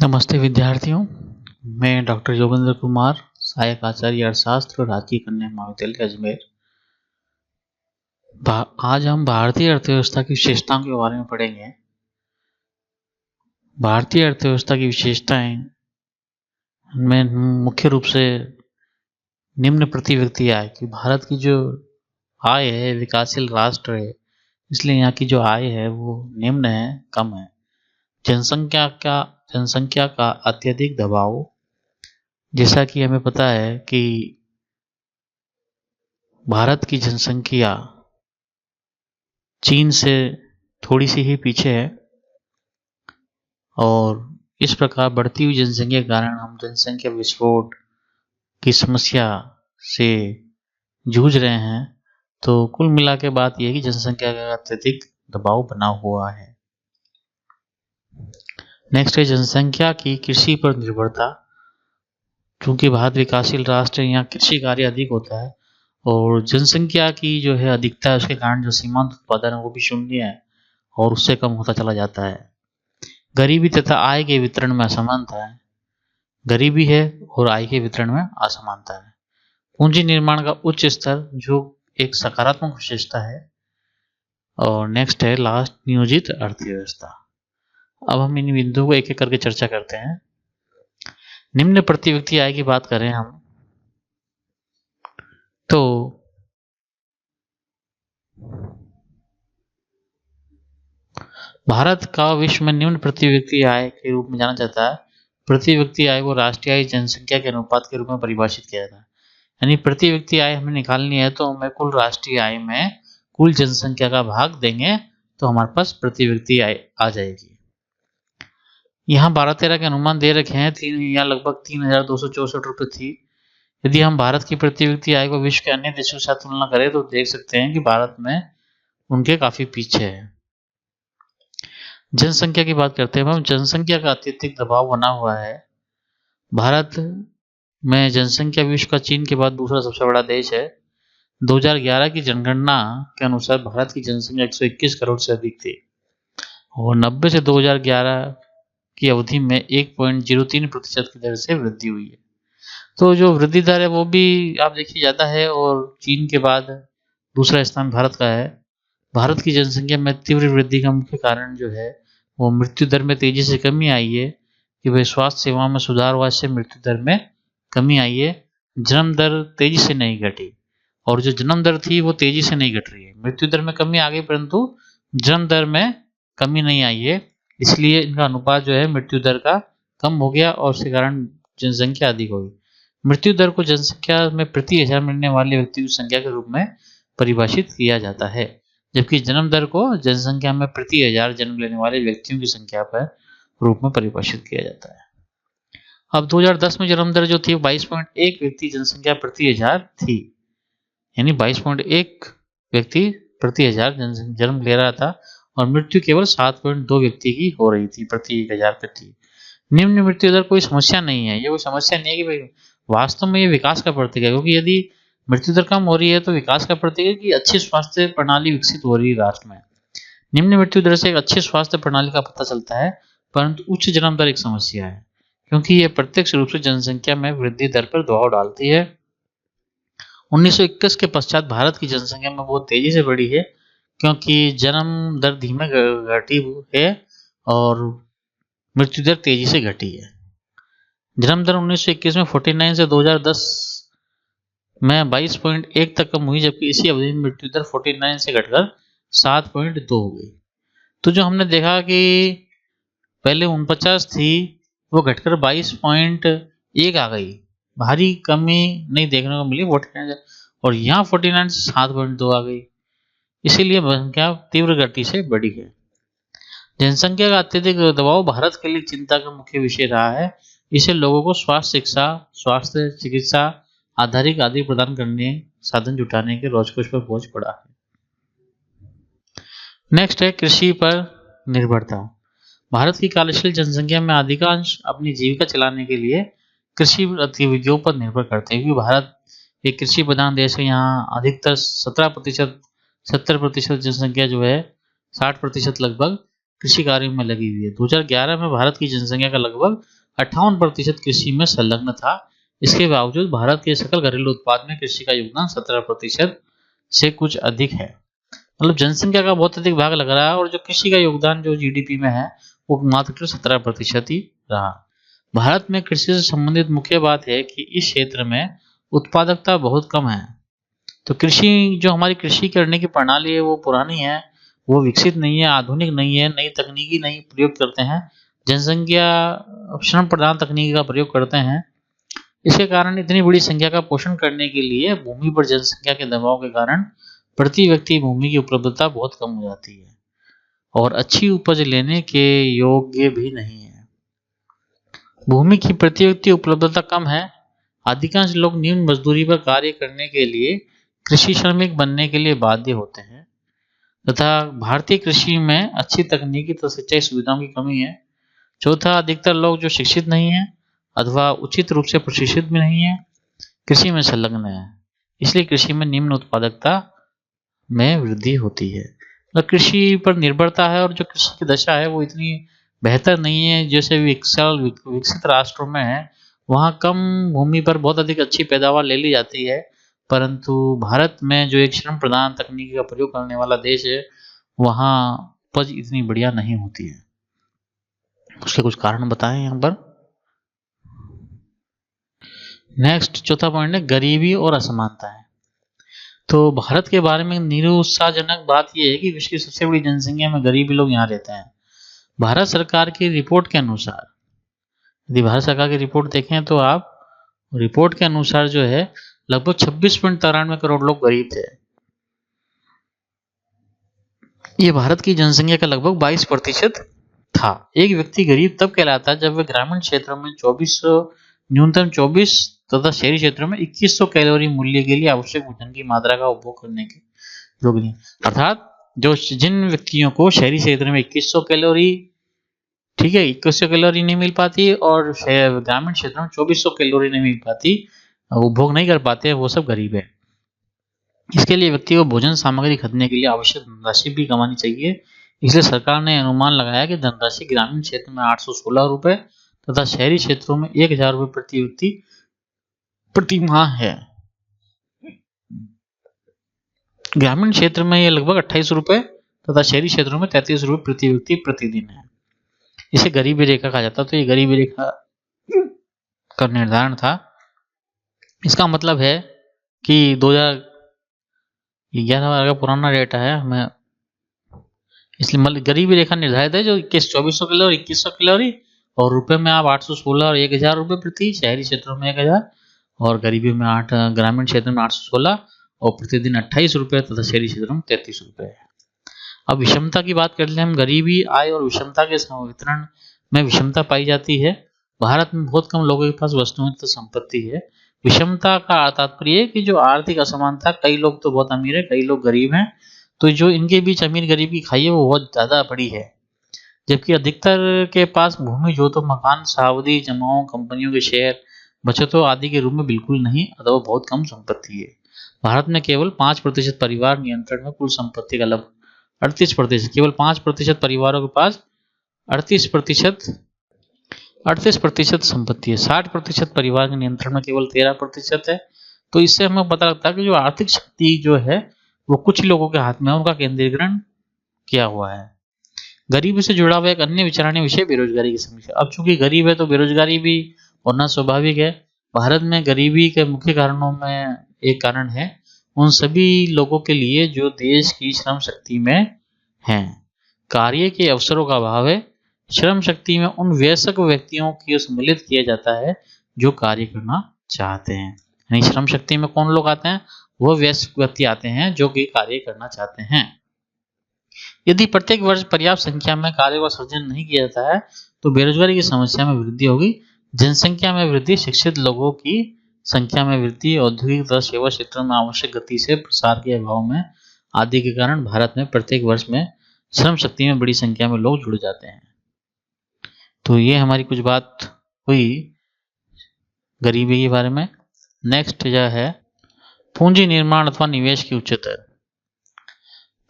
नमस्ते विद्यार्थियों, मैं डॉक्टर योगेंद्र कुमार, सहायक आचार्य अर्थशास्त्र, राजकीय कन्या महाविद्यालय अजमेर। आज हम भारतीय अर्थव्यवस्था की विशेषताओं के बारे में पढ़ेंगे। भारतीय अर्थव्यवस्था की विशेषताएं में मुख्य रूप से निम्न प्रति व्यक्ति आय की भारत की जो आय है, विकासशील राष्ट्र है, इसलिए यहाँ की जो आय है वो निम्न है, कम है। जनसंख्या का अत्यधिक दबाव, जैसा कि हमें पता है कि भारत की जनसंख्या चीन से थोड़ी सी ही पीछे है और इस प्रकार बढ़ती हुई जनसंख्या के कारण हम जनसंख्या विस्फोट की समस्या से जूझ रहे हैं। तो कुल मिला के बात यह है कि जनसंख्या का अत्यधिक दबाव बना हुआ है। नेक्स्ट है जनसंख्या की कृषि पर निर्भरता। चूंकि भारत विकासशील राष्ट्र है, यहाँ कृषि कार्य अधिक होता है और जनसंख्या की जो है अधिकता है, उसके कारण जो सीमांत उत्पादन है वो भी शून्य है और उससे कम होता चला जाता है। गरीबी तथा आय के वितरण में असमानता है। गरीबी है और आय के वितरण में असमानता है। पूंजी निर्माण का उच्च स्तर, जो एक सकारात्मक विशेषता है। और नेक्स्ट है लास्ट, नियोजित अर्थव्यवस्था। अब हम इन बिंदुओं को एक एक करके चर्चा करते हैं। निम्न प्रति व्यक्ति आय की बात करें हम तो भारत का विश्व में निम्न प्रति व्यक्ति आय के रूप में जाना जाता है। प्रति व्यक्ति आय को राष्ट्रीय आय जनसंख्या के अनुपात के रूप में परिभाषित किया जाता है। यानी प्रति व्यक्ति आय हमें निकालनी है तो हमें कुल राष्ट्रीय आय में कुल जनसंख्या का भाग देंगे तो हमारे पास प्रति व्यक्ति आय आ जाएगी। यहाँ 12-13 के अनुमान दे रखे हैं। यहाँ लगभग 3,264 रुपये थी। यदि हम भारत की प्रति व्यक्ति आय को विश्व के अन्य देशों के साथ तुलना करें तो देख सकते हैं कि भारत में उनके काफी पीछे है। जनसंख्या की बात करते हैं हम। जनसंख्या का अत्यधिक दबाव बना हुआ है। भारत में जनसंख्या विश्व का चीन के बाद दूसरा सबसे बड़ा देश है। 2011 की जनगणना के अनुसार भारत की जनसंख्या 121 करोड़ से अधिक थी और 90 से 2011 की अवधि में 1.03% की दर से वृद्धि हुई है। तो जो वृद्धि दर है वो भी आप देखिए ज़्यादा है और चीन के बाद दूसरा स्थान भारत का है। भारत की जनसंख्या में तीव्र वृद्धि का मुख्य कारण जो है वो मृत्यु दर में तेजी से कमी आई है कि भाई स्वास्थ्य सेवाओं में सुधार हुआ, से मृत्यु दर में कमी आई है। जन्म दर तेजी से नहीं घटी और जो जन्म दर थी वो तेजी से नहीं घट रही है। मृत्यु दर में कमी आ गई परंतु जन्म दर में कमी नहीं आई है, इसलिए इनका अनुपात जो है मृत्यु दर का कम हो गया और उसके कारण जनसंख्या अधिक हो गई। मृत्यु दर को जनसंख्या में प्रति हजार मिलने वाले व्यक्तियों की संख्या के रूप में परिभाषित किया जाता है, जबकि जन्म दर को जनसंख्या में प्रति हजार जन्म लेने वाले व्यक्तियों की संख्या पर रूप में परिभाषित किया जाता है। अब 2010 में जन्म दर जो थी 22.1 व्यक्ति जनसंख्या प्रति हजार थी, यानी 22.1 व्यक्ति प्रति हजार जन्म ले रहा था और मृत्यु केवल 7.2 व्यक्ति की हो रही थी प्रति 1000 प्रति। निम्न मृत्यु दर कोई समस्या नहीं है। ये कोई समस्या नहीं है कि भाई वास्तव में ये विकास का प्रतीक है, क्योंकि यदि मृत्यु दर कम हो रही है तो विकास का प्रतीक है कि अच्छी स्वास्थ्य प्रणाली विकसित हो रही है राष्ट्र में। निम्न मृत्यु दर से एक अच्छी स्वास्थ्य प्रणाली का पता चलता है, परंतु उच्च जन्म दर एक समस्या है क्योंकि यह प्रत्यक्ष रूप से जनसंख्या में वृद्धि दर पर दबाव डालती है। 1921 के पश्चात भारत की जनसंख्या में बहुत तेजी से बढ़ी है क्योंकि जन्म दर धीमे घटी है और मृत्यु दर तेजी से घटी है। जन्म दर 1921 में 49 से 2010 में 22.1 तक कम हुई, जबकि इसी अवधि में मृत्यु दर 49 से घटकर 7.2 हो गई। तो जो हमने देखा कि पहले 49 थी वो घटकर 22.1 आ गई, भारी कमी नहीं देखने को मिली 49, और यहाँ 49 से 7.2 आ गई, इसीलिए संख्या तीव्र गति से बढ़ी है। जनसंख्या का अत्यधिक दबाव भारत के लिए चिंता का मुख्य विषय रहा है। इसे लोगों को स्वास्थ्य शिक्षा, स्वास्थ्य चिकित्सा आधारित आदि प्रदान करने साधन जुटाने के रोजकोश पर बोझ पड़ा है। नेक्स्ट है कृषि पर निर्भरता। भारत की कार्यशील जनसंख्या में अधिकांश अपनी जीविका चलाने के लिए कृषि गतिविधियों पर निर्भर करते हैं, क्योंकि भारत एक कृषि प्रधान देश है। यहाँ अधिकतर 70% जनसंख्या जो है 60% लगभग कृषि कार्यों में लगी हुई है। 2011 में भारत की जनसंख्या का लगभग 58% कृषि में संलग्न था। इसके बावजूद भारत के सकल घरेलू उत्पाद में कृषि का योगदान 17% से कुछ अधिक है। मतलब जनसंख्या का बहुत अधिक भाग लग रहा है और जो कृषि का योगदान जो जीडीपी में है वो मात्र 17% ही रहा। भारत में कृषि से संबंधित मुख्य बात है कि इस क्षेत्र में उत्पादकता बहुत कम है। तो कृषि जो हमारी कृषि करने की प्रणाली है वो पुरानी है, वो विकसित नहीं है, आधुनिक नहीं है, नई तकनीकी नहीं प्रयोग करते हैं, जनसंख्या श्रम प्रधान तकनीकी का प्रयोग करते हैं। इसके कारण इतनी बड़ी संख्या का पोषण करने के लिए भूमि पर जनसंख्या के दबाव के कारण प्रति व्यक्ति भूमि की उपलब्धता बहुत कम हो जाती है और अच्छी उपज लेने के योग्य भी नहीं है। भूमि की प्रति व्यक्ति उपलब्धता कम है। अधिकांश लोग निम्न मजदूरी पर कार्य करने के लिए कृषि श्रमिक बनने के लिए बाध्य होते हैं तथा भारतीय कृषि में अच्छी तकनीकी तथा सिंचाई सुविधाओं की कमी है। चौथा, अधिकतर लोग जो शिक्षित नहीं है अथवा उचित रूप से प्रशिक्षित भी नहीं है, कृषि में संलग्न है, इसलिए कृषि में निम्न उत्पादकता में वृद्धि होती है। मतलब कृषि पर निर्भरता है और जो कृषि की दशा है वो इतनी बेहतर नहीं है जैसे विकसित राष्ट्रों में है। वहाँ कम भूमि पर बहुत अधिक अच्छी पैदावार ले ली जाती है, परंतु भारत में जो एक श्रम प्रधान तकनीकी का प्रयोग करने वाला देश है वहाँ उपज इतनी बढ़िया नहीं होती है। उसके कुछ कारण बताएं यहाँ पर। नेक्स्ट चौथा पॉइंट है गरीबी और असमानता है। तो भारत के बारे में निरुत्साहजनक बात यह है कि विश्व की सबसे बड़ी जनसंख्या में गरीबी लोग यहाँ रहते हैं। भारत सरकार की रिपोर्ट के अनुसार, यदि भारत सरकार की रिपोर्ट देखें तो आप रिपोर्ट के अनुसार जो है लगभग 26.93 करोड़ लोग गरीब थे। ये भारत की जनसंख्या का लगभग 22% था। एक व्यक्ति गरीब तब कहलाता है जब वह ग्रामीण क्षेत्रों में न्यूनतम 24 तथा शहरी क्षेत्रों में 2100 कैलोरी मूल्य के लिए आवश्यक भोजन की मात्रा का उपभोग करने के योग्य नहीं। अर्थात जो जिन व्यक्तियों को शहरी क्षेत्र में 2100 कैलोरी, ठीक है, 2100 कैलोरी नहीं मिल पाती और ग्रामीण क्षेत्रों में 2400 कैलोरी नहीं मिल पाती, उपभोग नहीं कर पाते, वो सब गरीब है। इसके लिए व्यक्ति को भोजन सामग्री खरीदने के लिए आवश्यक धनराशि भी कमानी चाहिए। इसलिए सरकार ने अनुमान लगाया कि धनराशि ग्रामीण क्षेत्र में 816 रुपए तथा शहरी क्षेत्रों में 1000 रुपए प्रति व्यक्ति प्रति माह है। ग्रामीण क्षेत्र में यह लगभग 28 रुपए तथा शहरी क्षेत्रों में 33 रुपए प्रति व्यक्ति प्रतिदिन है। इसे गरीबी रेखा कहा जाता है। तो ये गरीबी रेखा का निर्धारण था। इसका मतलब है कि 2011 का पुराना डेटा है हमें, इसलिए गरीबी रेखा निर्धारित है जो 2400 कैलोरी, 2100 कैलोरी और रुपए में आप 816 और 1000 रुपए प्रति, शहरी क्षेत्रों में 1000 और गरीबी में ग्रामीण क्षेत्र में 816 और प्रतिदिन 28 रुपए तथा शहरी क्षेत्रों में 33 रुपए है। अब विषमता की बात कर ले हम। गरीबी, आय और विषमता के वितरण में विषमता पाई जाती है। भारत में बहुत कम लोगों के पास वस्तुएं तथा संपत्ति है। विषमता का तात्पर्य है कि जो आर्थिक असमानता, कई लोग तो बहुत अमीर है, कई लोग गरीब हैं, तो जो इनके बीच अमीर गरीब की खाई है वो बहुत ज्यादा बड़ी है। जबकि अधिकतर के पास भूमि, जो तो मकान, सावधि जमाओं, कंपनियों के शेयर, बचतों आदि के रूप में बिल्कुल नहीं अथवा बहुत कम संपत्ति है। भारत में केवल 5% परिवार नियंत्रण में कुल संपत्ति का लगभग 38%, केवल 5% परिवारों के पास 38% संपत्ति है। 60% परिवार के नियंत्रण में केवल 13% है। तो इससे हमें पता लगता है कि जो आर्थिक शक्ति जो है वो कुछ लोगों के हाथ में है, उनका केंद्रीकरण किया हुआ है। गरीबी से जुड़ा हुआ एक अन्य विचारणीय विषय बेरोजगारी की समस्या। अब चूंकि गरीब है तो बेरोजगारी भी होना स्वाभाविक है। भारत में गरीबी के मुख्य कारणों में एक कारण है उन सभी लोगों के लिए जो देश की श्रम शक्ति में हैं। कार्य के अवसरों का अभाव है। श्रम शक्ति में उन वयस्क व्यक्तियों को सम्मिलित किया जाता है जो कार्य करना चाहते हैं। यानी श्रम शक्ति में कौन लोग आते हैं? वो वयस्क व्यक्ति आते हैं जो कि कार्य करना चाहते हैं। यदि प्रत्येक वर्ष पर्याप्त संख्या में कार्य का सृजन नहीं किया जाता है तो बेरोजगारी की समस्या में वृद्धि होगी। जनसंख्या में वृद्धि, शिक्षित लोगों की संख्या में वृद्धि, औद्योगिक तथा सेवा क्षेत्रों में आवश्यक गति से प्रसार के अभाव में आदि के कारण भारत में प्रत्येक वर्ष में श्रम शक्ति में बड़ी संख्या में लोग जुड़ जाते हैं। तो ये हमारी कुछ बात हुई गरीबी के बारे में। नेक्स्ट यह है पूंजी निर्माण अथवा निवेश की उच्च दर।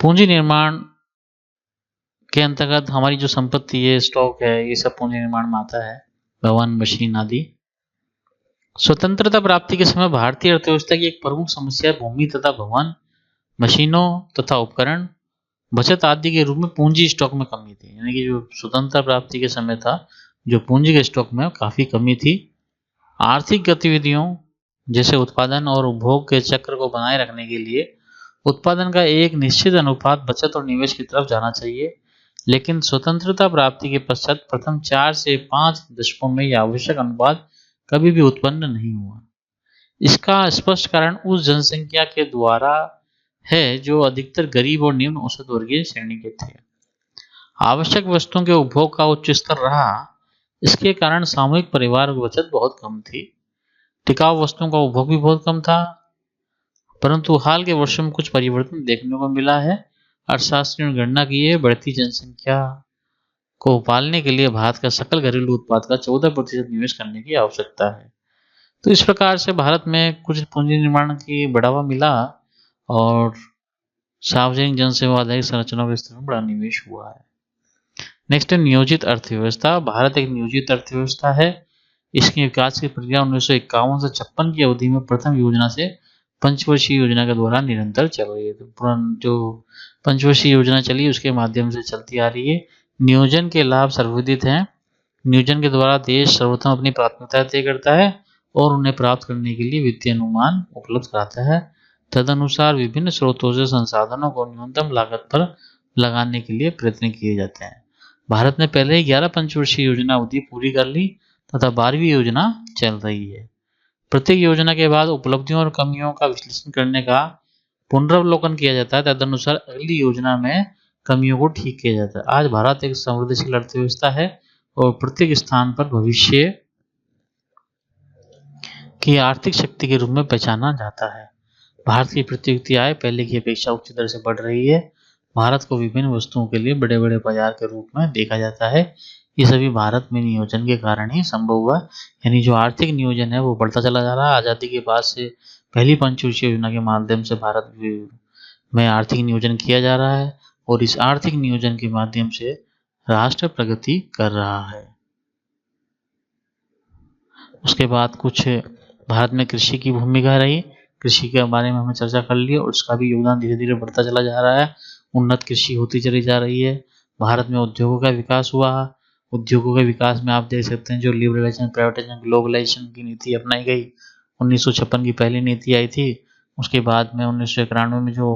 पूंजी निर्माण के अंतर्गत हमारी जो संपत्ति है, स्टॉक है, ये सब पूंजी निर्माण में आता है, भवन, मशीन आदि। स्वतंत्रता प्राप्ति के समय भारतीय अर्थव्यवस्था की एक प्रमुख समस्या भूमि तथा भवन, मशीनों तथा उपकरण, बचत आदि के रूप में पूंजी स्टॉक में कमी थी। यानी कि जो स्वतंत्रता प्राप्ति के समय था, जो पूंजी के स्टॉक में काफी कमी थी। आर्थिक गतिविधियों जैसे उत्पादन और उपभोग के चक्र को बनाए रखने के लिए उत्पादन का एक निश्चित अनुपात बचत और निवेश की तरफ जाना चाहिए, लेकिन स्वतंत्रता प्राप्ति के पश्चात प्रथम 4 से 5 दशकों में यह आवश्यक अनुपात कभी भी उत्पन्न नहीं हुआ। इसका स्पष्ट कारण उस जनसंख्या के द्वारा है जो अधिकतर गरीब और निम्न औसत वर्गीय श्रेणी के थे। आवश्यक वस्तुओं के उपभोग का उच्च स्तर रहा, इसके कारण सामूहिक परिवार की बचत बहुत कम थी। टिकाऊ वस्तुओं का उपभोग भी बहुत कम था, परंतु हाल के वर्षों में कुछ परिवर्तन देखने को मिला है। अर्थशास्त्रियों ने गणना की है, बढ़ती जनसंख्या को पालने के लिए भारत का सकल घरेलू उत्पाद का 14% निवेश करने की आवश्यकता है। तो इस प्रकार से भारत में कुछ पूंजी निर्माण की बढ़ावा मिला और सार्वजनिक जनसेवा आधारित संरचनाओं के स्तर में बड़ा निवेश हुआ है। नेक्स्ट है नियोजित अर्थव्यवस्था। भारत एक नियोजित अर्थव्यवस्था है। इसकी विकास की प्रक्रिया 1951 से 56 की अवधि में प्रथम योजना से पंचवर्षीय योजना के द्वारा निरंतर चल रही है। तो जो पंचवर्षीय योजना चली उसके माध्यम से चलती आ रही है। नियोजन के लाभ सर्वविदित हैं। नियोजन के द्वारा देश सर्वप्रथम अपनी प्राथमिकता तय करता है और उन्हें प्राप्त करने के लिए वित्तीय अनुमान उपलब्ध कराता है। तदनुसार विभिन्न स्रोतों से संसाधनों को न्यूनतम लागत पर लगाने के लिए प्रयत्न किए जाते हैं। भारत ने पहले ही 11 पंचवर्षीय योजना अवधि पूरी कर ली तथा 12वीं योजना चल रही है। प्रत्येक योजना के बाद उपलब्धियों और कमियों का विश्लेषण करने का पुनरावलोकन किया जाता है। तदनुसार अगली योजना में कमियों को ठीक किया जाता है। आज भारत एक समृद्धिशील अर्थव्यवस्था है और प्रत्येक स्थान पर भविष्य की आर्थिक शक्ति के रूप में पहचाना जाता है। भारत की प्रत्येक आय पहले की अपेक्षा उच्च दर से बढ़ रही है। भारत को विभिन्न वस्तुओं के लिए बड़े बड़े बाजार के रूप में देखा जाता है। ये सभी भारत में नियोजन के कारण ही संभव हुआ। यानी जो आर्थिक नियोजन है वो बढ़ता चला जा रहा है। आज़ादी के बाद से पहली पंचवर्षीय योजना के माध्यम से भारत में आर्थिक नियोजन किया जा रहा है और इस आर्थिक नियोजन के माध्यम से राष्ट्र प्रगति कर रहा है। उसके बाद कुछ भारत में कृषि की भूमिका रही। कृषि के बारे में हमने चर्चा कर ली और उसका भी योगदान धीरे धीरे बढ़ता चला जा रहा है। उन्नत कृषि होती चली जा रही है। भारत में उद्योगों का विकास हुआ। उद्योगों के विकास में आप देख सकते हैं जो लिबरलाइजेशन, प्राइवेटाइजेशन, ग्लोबलाइजेशन की नीति अपनाई गई। 1956 की पहली नीति आई थी। उसके बाद में 1991 में जो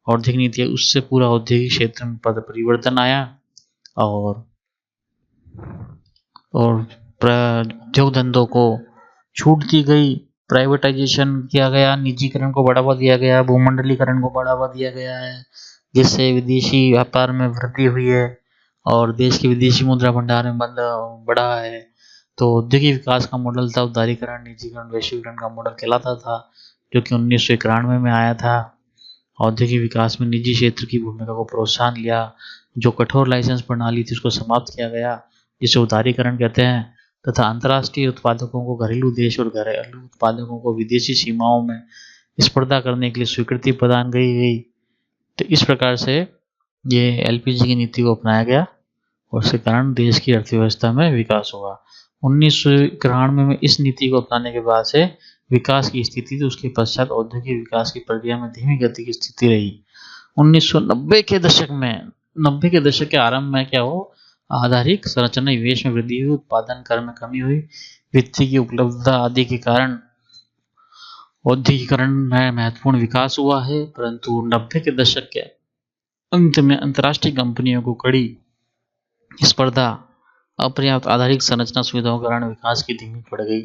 औद्योगिक नीति है उससे पूरा औद्योगिक क्षेत्र में परिवर्तन आया और उद्योग धंधों को छूट दी गई, प्राइवेटाइजेशन किया गया, निजीकरण को बढ़ावा दिया गया, भूमंडलीकरण को बढ़ावा दिया गया है, जिससे विदेशी व्यापार में वृद्धि हुई है और देश की विदेशी मुद्रा भंडार में बढ़ा है। तो औद्योगिक विकास का मॉडल था उदारीकरण, निजीकरण, वैश्वीकरण का मॉडल कहलाता था, जो कि 1991 में आया था। औद्योगिक विकास में निजी क्षेत्र की भूमिका को प्रोत्साहन लिया। जो कठोर लाइसेंस प्रणाली थी उसको समाप्त किया गया, जिसे उदारीकरण कहते हैं, तथा अंतर्राष्ट्रीय उत्पादकों को घरेलू देश और घरेलू उत्पादकों को विदेशी सीमाओं में स्पर्धा करने के लिए स्वीकृति प्रदान की गई। तो इस प्रकार से ये एलपीजी की नीति को अपनाया गया और इसके कारण देश की अर्थव्यवस्था में विकास हुआ। 1991 में इस नीति को अपनाने के बाद से विकास की स्थिति थी। उसके पश्चात औद्योगिक विकास की प्रक्रिया में धीमी गति की स्थिति रही। 1990 के दशक के आरंभ में क्या हो, आधारिक संरचना निवेश में वृद्धि हुई, उत्पादन कर में कमी हुई, वित्तीय की उपलब्धता आदि के कारण औद्योगिकरण में महत्वपूर्ण विकास हुआ है। परंतु 90 के दशक के अंत में अंतर्राष्ट्रीय कंपनियों को कड़ी स्पर्धा, अपर्याप्त आधारिक संरचना सुविधाओं के कारण विकास की धीमी पड़ गई।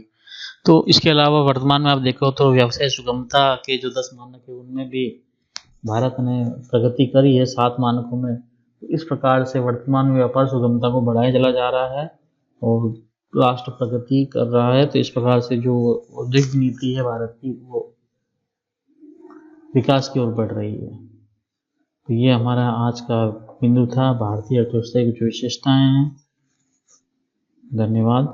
तो इसके अलावा वर्तमान में आप देखो तो व्यवसाय सुगमता के जो 10 मानक है उनमें भी भारत ने प्रगति करी है 7 मानकों में। तो इस प्रकार से वर्तमान में व्यापार सुगमता को बढ़ाया चला जा रहा है और राष्ट्र प्रगति कर रहा है। तो इस प्रकार से जो औद्योगिक नीति है भारत की वो विकास की ओर बढ़ रही है। तो ये हमारा आज का बिंदु था, भारतीय अर्थव्यवस्था की कुछ विशेषताएं हैं। धन्यवाद।